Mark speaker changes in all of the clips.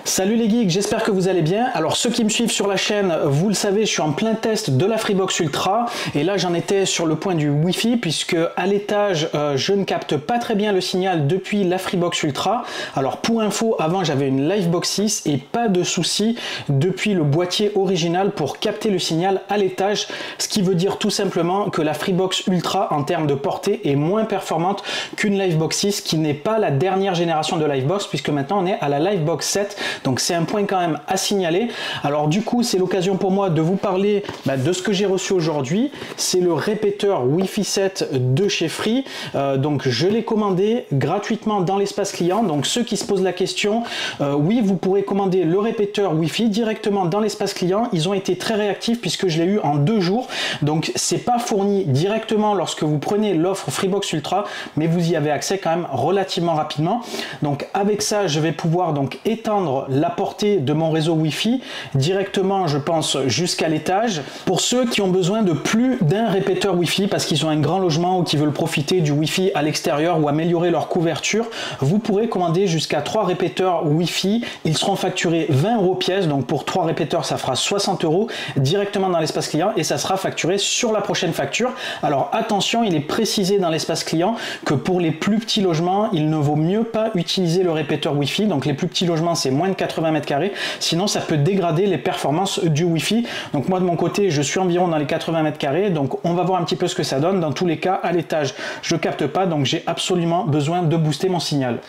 Speaker 1: Salut les geeks, j'espère que vous allez bien. Alors ceux qui me suivent sur la chaîne, vous le savez, je suis en plein test de la Freebox Ultra et là j'en étais sur le point du Wi-Fi puisque à l'étage je ne capte pas très bien le signal depuis la Freebox Ultra. Alors pour info, avant j'avais une Livebox 6 et pas de souci depuis le boîtier original pour capter le signal à l'étage, ce qui veut dire tout simplement que la Freebox Ultra en termes de portée est moins performante qu'une Livebox 6 qui n'est pas la dernière génération de Livebox puisque maintenant on est à la Livebox 7. Donc c'est un point quand même à signaler. Alors du coup c'est l'occasion pour moi de vous parler de ce que j'ai reçu aujourd'hui. C'est le répéteur Wi-Fi 7 de chez Free. Donc je l'ai commandé gratuitement dans l'espace client. Donc ceux qui se posent la question, oui vous pourrez commander le répéteur Wi-Fi directement dans l'espace client. Ils ont été très réactifs puisque je l'ai eu en 2 jours. Donc c'est pas fourni directement lorsque vous prenez l'offre Freebox Ultra, mais vous y avez accès quand même relativement rapidement. Donc avec ça je vais pouvoir donc étendre la portée de mon réseau Wi-Fi directement, je pense, jusqu'à l'étage. Pour ceux qui ont besoin de plus d'un répéteur Wi-Fi parce qu'ils ont un grand logement ou qui veulent profiter du Wi-Fi à l'extérieur ou améliorer leur couverture, vous pourrez commander jusqu'à 3 répéteurs Wi-Fi. Ils seront facturés 20 € pièce, donc pour 3 répéteurs ça fera 60 € directement dans l'espace client et ça sera facturé sur la prochaine facture. Alors attention, il est précisé dans l'espace client que pour les plus petits logements, il ne vaut mieux pas utiliser le répéteur Wi-Fi. Donc les plus petits logements c'est moins de 80 mètres carrés, sinon ça peut dégrader les performances du Wi-Fi. Donc moi de mon côté je suis environ dans les 80 mètres carrés, donc on va voir un petit peu ce que ça donne. Dans tous les cas à l'étage je capte pas, donc j'ai absolument besoin de booster mon signal.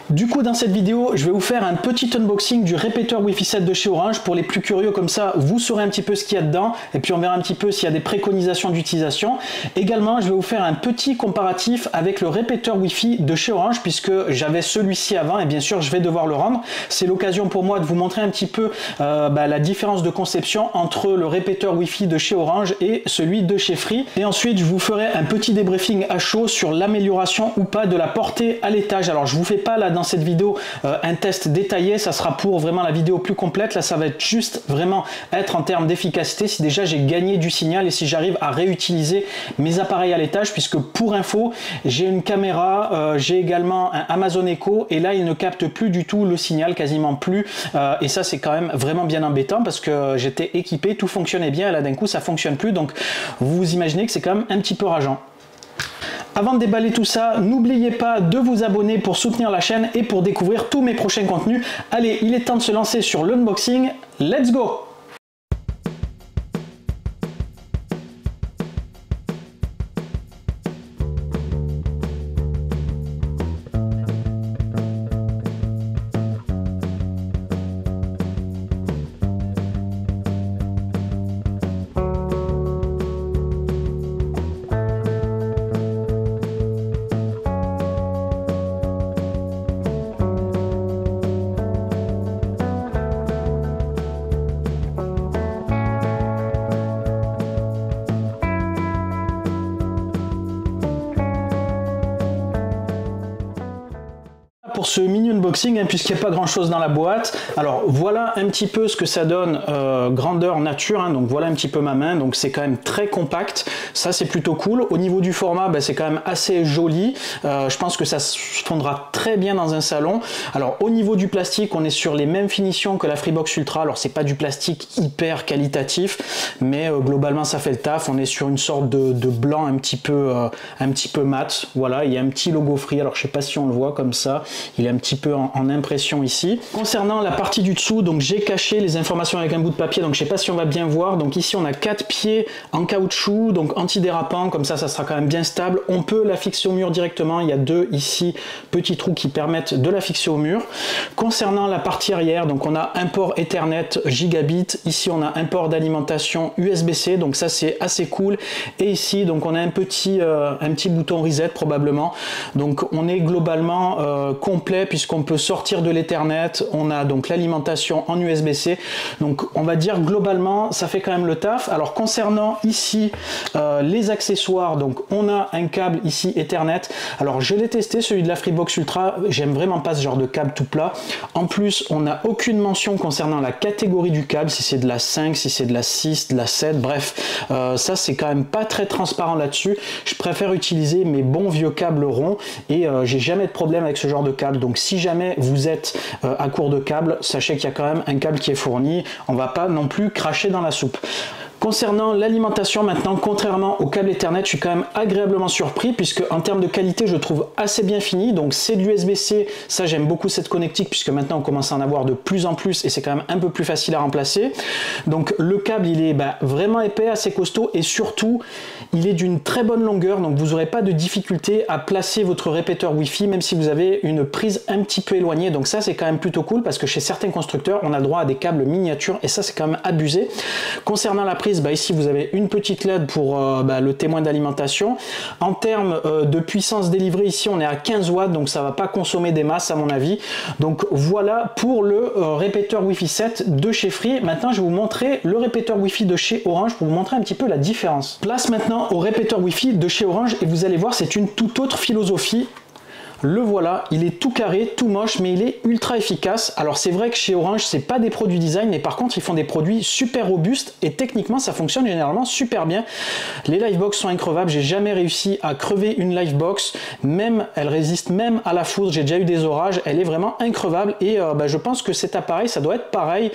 Speaker 1: Du coup dans cette vidéo je vais vous faire un petit unboxing du répéteur Wi-Fi 7 de chez Orange. Pour les plus curieux, comme ça vous saurez un petit peu ce qu'il y a dedans et puis on verra un petit peu s'il y a des préconisations d'utilisation. Également je vais vous faire un petit comparatif avec le répéteur Wi-Fi de chez Orange puisque j'avais celui-ci avant et bien sûr je vais devoir le rendre. C'est l'occasion pour moi de vous montrer un petit peu la différence de conception entre le répéteur Wi-Fi de chez Orange et celui de chez Free. Et ensuite je vous ferai un petit débriefing à chaud sur l'amélioration ou pas de la portée à l'étage. Alors je vous fais pas là dans cette vidéo un test détaillé, ça sera pour vraiment la vidéo plus complète. Là ça va être juste vraiment être en termes d'efficacité, si déjà j'ai gagné du signal et si j'arrive à réutiliser mes appareils à l'étage, puisque pour info j'ai une caméra, j'ai également un Amazon Echo et là il ne capte plus du tout le signal, quasiment plus, et ça c'est quand même vraiment bien embêtant parce que j'étais équipé, tout fonctionnait bien et là d'un coup ça fonctionne plus, donc vous imaginez que c'est quand même un petit peu rageant. Avant de déballer tout ça, n'oubliez pas de vous abonner pour soutenir la chaîne et pour découvrir tous mes prochains contenus. Allez, il est temps de se lancer sur l'unboxing, let's go! Pour ce mini unboxing, puisqu'il n'y a pas grand chose dans la boîte. Alors voilà un petit peu ce que ça donne grandeur nature, donc voilà un petit peu ma main, donc c'est quand même très compact, ça c'est plutôt cool. Au niveau du format, c'est quand même assez joli, je pense que ça se fondra très bien dans un salon. Alors au niveau du plastique, on est sur les mêmes finitions que la Freebox Ultra, alors c'est pas du plastique hyper qualitatif, mais globalement ça fait le taf. On est sur une sorte de blanc un petit peu mat, voilà, il y a un petit logo Free, alors je sais pas si on le voit comme ça. Il est un petit peu en impression ici. Concernant la partie du dessous, donc j'ai caché les informations avec un bout de papier, donc je sais pas si on va bien voir. Donc ici on a 4 pieds en caoutchouc, donc antidérapant, comme ça sera quand même bien stable. On peut la fixer au mur directement, il y a 2 ici petits trous qui permettent de la fixer au mur. Concernant la partie arrière, donc on a un port Ethernet gigabit, ici on a un port d'alimentation USB-C, donc ça c'est assez cool. Et ici donc on a un petit bouton reset probablement. Donc on est globalement complet puisqu'on peut sortir de l'Ethernet, on a donc l'alimentation en USB-C, donc on va dire globalement ça fait quand même le taf. Alors concernant ici les accessoires, donc on a un câble ici Ethernet. Alors je l'ai testé celui de la Freebox Ultra, j'aime vraiment pas ce genre de câble tout plat. En plus on n'a aucune mention concernant la catégorie du câble, si c'est de la 5, si c'est de la 6, de la 7, bref ça c'est quand même pas très transparent là-dessus. Je préfère utiliser mes bons vieux câbles ronds et j'ai jamais de problème avec ce genre de câble. câble. Donc si jamais vous êtes à court de câble, sachez qu'il y a quand même un câble qui est fourni. On ne va pas non plus cracher dans la soupe. Concernant l'alimentation maintenant, contrairement au câble Ethernet, je suis quand même agréablement surpris puisque en termes de qualité, je trouve assez bien fini. Donc c'est de l'USB-C, ça j'aime beaucoup cette connectique puisque maintenant on commence à en avoir de plus en plus et c'est quand même un peu plus facile à remplacer. Donc le câble il est vraiment épais, assez costaud et surtout il est d'une très bonne longueur, donc vous n'aurez pas de difficulté à placer votre répéteur Wi-Fi même si vous avez une prise un petit peu éloignée. Donc ça c'est quand même plutôt cool parce que chez certains constructeurs on a le droit à des câbles miniatures et ça c'est quand même abusé. Concernant la prise, ici vous avez une petite LED pour le témoin d'alimentation. En termes de puissance délivrée, ici on est à 15 watts, donc ça va pas consommer des masses à mon avis. Donc voilà pour le répéteur Wi-Fi 7 de chez Free. Maintenant je vais vous montrer le répéteur Wi-Fi de chez Orange pour vous montrer un petit peu la différence. Place maintenant au répéteur Wi-Fi de chez Orange et vous allez voir c'est une toute autre philosophie. Le voilà, il est tout carré, tout moche, mais il est ultra efficace. Alors c'est vrai que chez Orange, c'est pas des produits design, mais par contre ils font des produits super robustes et techniquement ça fonctionne généralement super bien. Les Livebox sont increvables, j'ai jamais réussi à crever une Livebox, même elle résiste même à la foudre, j'ai déjà eu des orages, elle est vraiment increvable et je pense que cet appareil ça doit être pareil.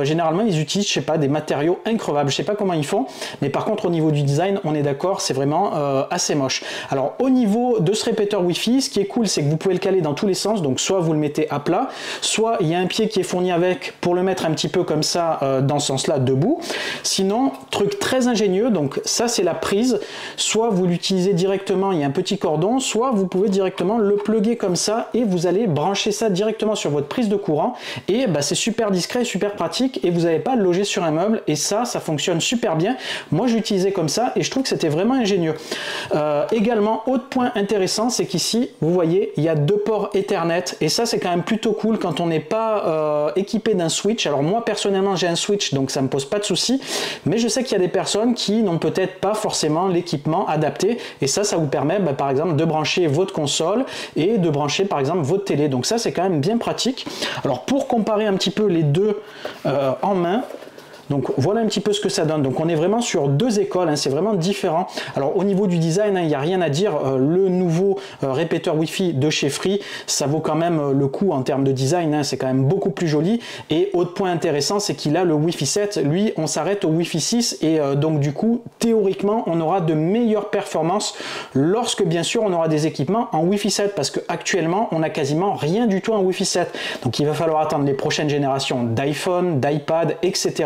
Speaker 1: Généralement ils utilisent, je sais pas, des matériaux increvables, je sais pas comment ils font, mais par contre au niveau du design, on est d'accord, c'est vraiment assez moche. Alors au niveau de ce répéteur Wi-Fi, ce qui est cool, c'est que vous pouvez le caler dans tous les sens, donc soit vous le mettez à plat, soit il y a un pied qui est fourni avec pour le mettre un petit peu comme ça dans ce sens là debout. Sinon, truc très ingénieux, donc ça c'est la prise, soit vous l'utilisez directement, il y a un petit cordon, soit vous pouvez directement le plugger comme ça et vous allez brancher ça directement sur votre prise de courant et c'est super discret, super pratique et vous n'avez pas à le loger sur un meuble et ça fonctionne super bien. Moi je l'utilisais comme ça et je trouve que c'était vraiment ingénieux. Également, autre point intéressant, c'est qu'ici vous voyez il y a 2 ports Ethernet et ça c'est quand même plutôt cool quand on n'est pas équipé d'un switch. Alors moi personnellement j'ai un switch donc ça me pose pas de souci, mais je sais qu'il y a des personnes qui n'ont peut-être pas forcément l'équipement adapté et ça vous permet par exemple de brancher votre console et de brancher par exemple votre télé, donc ça c'est quand même bien pratique. Alors pour comparer un petit peu les deux en main, donc voilà un petit peu ce que ça donne. Donc on est vraiment sur 2 écoles, c'est vraiment différent. Alors au niveau du design, il n'y a rien à dire. Le nouveau répéteur Wi-Fi de chez Free, ça vaut quand même le coup en termes de design, c'est quand même beaucoup plus joli. Et autre point intéressant, c'est qu'il a le Wi-Fi 7. Lui, on s'arrête au Wi-Fi 6 et donc du coup, théoriquement, on aura de meilleures performances lorsque bien sûr on aura des équipements en Wi-Fi 7 parce qu'actuellement, on n'a quasiment rien du tout en Wi-Fi 7. Donc il va falloir attendre les prochaines générations d'iPhone, d'iPad, etc.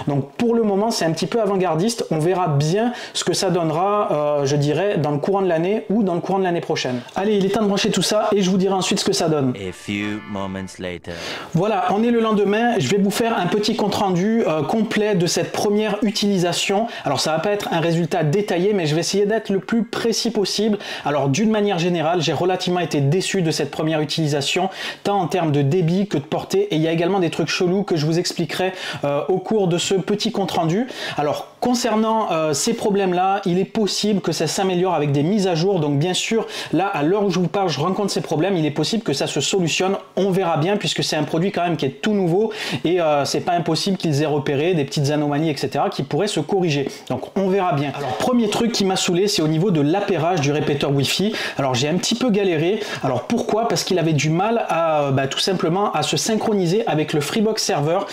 Speaker 1: Donc pour le moment c'est un petit peu avant-gardiste, on verra bien ce que ça donnera je dirais dans le courant de l'année ou dans le courant de l'année prochaine. Allez, il est temps de brancher tout ça et je vous dirai ensuite ce que ça donne.
Speaker 2: A few moments later.
Speaker 1: Voilà, on est le lendemain, je vais vous faire un petit compte rendu complet de cette première utilisation. Alors ça va pas être un résultat détaillé mais je vais essayer d'être le plus précis possible. Alors d'une manière générale, j'ai relativement été déçu de cette première utilisation, tant en termes de débit que de portée, et il y a également des trucs chelous que je vous expliquerai au cours de ce petit compte rendu. Alors concernant ces problèmes là, il est possible que ça s'améliore avec des mises à jour, donc bien sûr là à l'heure où je vous parle je rencontre ces problèmes, il est possible que ça se solutionne, on verra bien puisque c'est un produit quand même qui est tout nouveau et c'est pas impossible qu'ils aient repéré des petites anomalies etc qui pourraient se corriger, donc on verra bien. Alors premier truc qui m'a saoulé, c'est au niveau de l'appairage du répéteur Wi-Fi. Alors j'ai un petit peu galéré, alors pourquoi? Parce qu'il avait du mal à tout simplement à se synchroniser avec le Freebox serveur.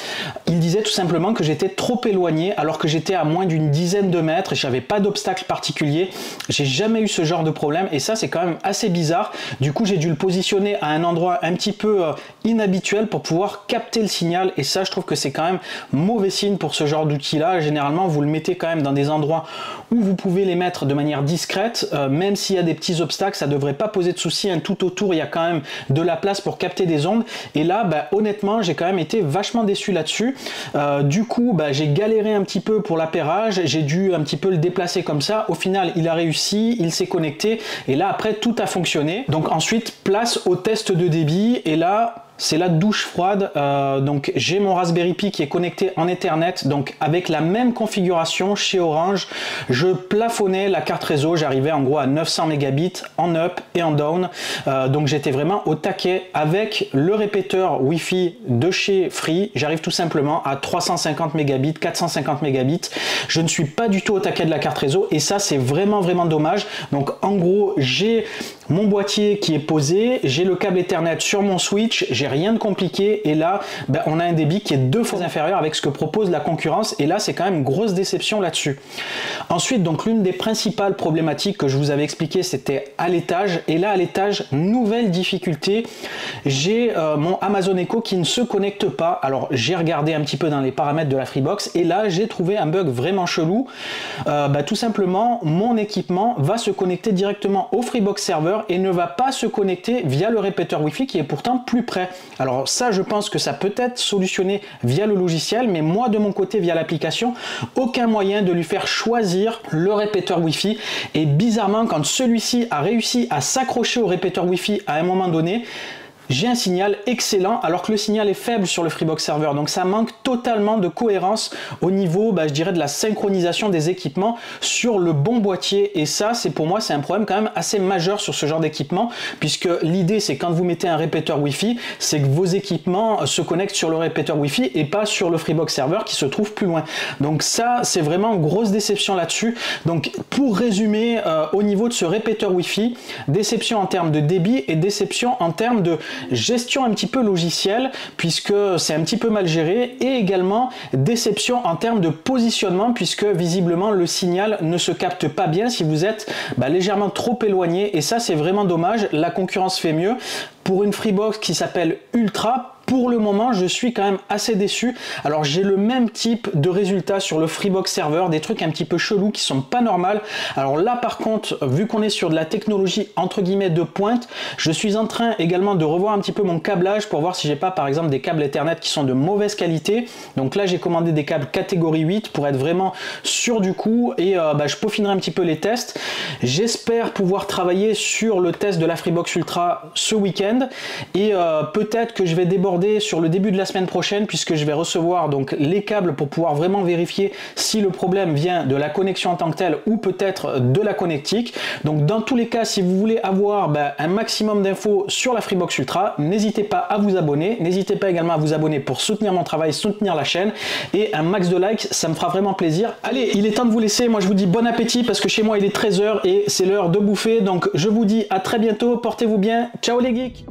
Speaker 1: Il disait tout simplement que j'étais trop éloigné alors que j'étais à moins d'une dizaine de mètres et j'avais pas d'obstacle particulier. J'ai jamais eu ce genre de problème et ça c'est quand même assez bizarre. Du coup j'ai dû le positionner à un endroit un petit peu inhabituel pour pouvoir capter le signal et ça je trouve que c'est quand même mauvais signe pour ce genre d'outil là. Généralement vous le mettez quand même dans des endroits où vous pouvez les mettre de manière discrète, même s'il y a des petits obstacles ça devrait pas poser de soucis, tout autour il y a quand même de la place pour capter des ondes et là honnêtement j'ai quand même été vachement déçu là-dessus. Du coup j'ai galéré un petit peu pour l'appairage, j'ai dû un petit peu le déplacer comme ça, au final il a réussi, il s'est connecté et là après tout a fonctionné. Donc ensuite place au test de débit et là c'est la douche froide. Donc j'ai mon Raspberry Pi qui est connecté en Ethernet, donc avec la même configuration chez Orange. Je plafonnais la carte réseau, j'arrivais en gros à 900 mégabits en up et en down. Donc j'étais vraiment au taquet. Avec le répéteur Wi-Fi de chez Free, j'arrive tout simplement à 350 mégabits, 450 mégabits. Je ne suis pas du tout au taquet de la carte réseau et ça c'est vraiment dommage. Donc en gros j'ai mon boîtier qui est posé, j'ai le câble Ethernet sur mon switch, j'ai rien de compliqué, et là on a un débit qui est 2 fois inférieur avec ce que propose la concurrence, et là c'est quand même une grosse déception là-dessus. Ensuite, donc l'une des principales problématiques que je vous avais expliqué, c'était à l'étage, et là à l'étage, nouvelle difficulté, j'ai mon Amazon Echo qui ne se connecte pas. Alors j'ai regardé un petit peu dans les paramètres de la Freebox, et là j'ai trouvé un bug vraiment chelou. Tout simplement, mon équipement va se connecter directement au Freebox serveur et ne va pas se connecter via le répéteur Wi-Fi qui est pourtant plus près. Alors ça, je pense que ça peut être solutionné via le logiciel, mais moi de mon côté via l'application, aucun moyen de lui faire choisir le répéteur Wi-Fi, et bizarrement quand celui-ci a réussi à s'accrocher au répéteur Wi-Fi à un moment donné, j'ai un signal excellent alors que le signal est faible sur le Freebox serveur. Donc ça manque totalement de cohérence au niveau, je dirais, de la synchronisation des équipements sur le bon boîtier. Et ça, c'est pour moi, c'est un problème quand même assez majeur sur ce genre d'équipement, puisque l'idée, c'est quand vous mettez un répéteur Wi-Fi, c'est que vos équipements se connectent sur le répéteur Wi-Fi et pas sur le Freebox serveur qui se trouve plus loin. Donc ça, c'est vraiment une grosse déception là-dessus. Donc pour résumer, au niveau de ce répéteur Wi-Fi, déception en termes de débit et déception en termes de gestion un petit peu logicielle, puisque c'est un petit peu mal géré, et également déception en termes de positionnement, puisque visiblement le signal ne se capte pas bien si vous êtes légèrement trop éloigné, et ça c'est vraiment dommage. La concurrence fait mieux. Pour une Freebox qui s'appelle Ultra, pour le moment, je suis quand même assez déçu. Alors j'ai le même type de résultats sur le Freebox serveur, des trucs un petit peu chelous qui sont pas normaux. Alors là par contre, vu qu'on est sur de la technologie entre guillemets de pointe, je suis en train également de revoir un petit peu mon câblage pour voir si j'ai pas par exemple des câbles Ethernet qui sont de mauvaise qualité. Donc là j'ai commandé des câbles catégorie 8 pour être vraiment sûr du coup, et je peaufinerai un petit peu les tests. J'espère pouvoir travailler sur le test de la Freebox Ultra ce week-end, et peut-être que je vais déborder sur le début de la semaine prochaine, puisque je vais recevoir donc les câbles pour pouvoir vraiment vérifier si le problème vient de la connexion en tant que telle ou peut-être de la connectique. Donc dans tous les cas, si vous voulez avoir un maximum d'infos sur la Freebox Ultra, n'hésitez pas à vous abonner, n'hésitez pas également à vous abonner pour soutenir mon travail, soutenir la chaîne, et un max de likes, ça me fera vraiment plaisir. Allez, il est temps de vous laisser. Moi je vous dis bon appétit, parce que chez moi il est 13 h et c'est l'heure de bouffer. Donc je vous dis à très bientôt, portez-vous bien, ciao les geeks.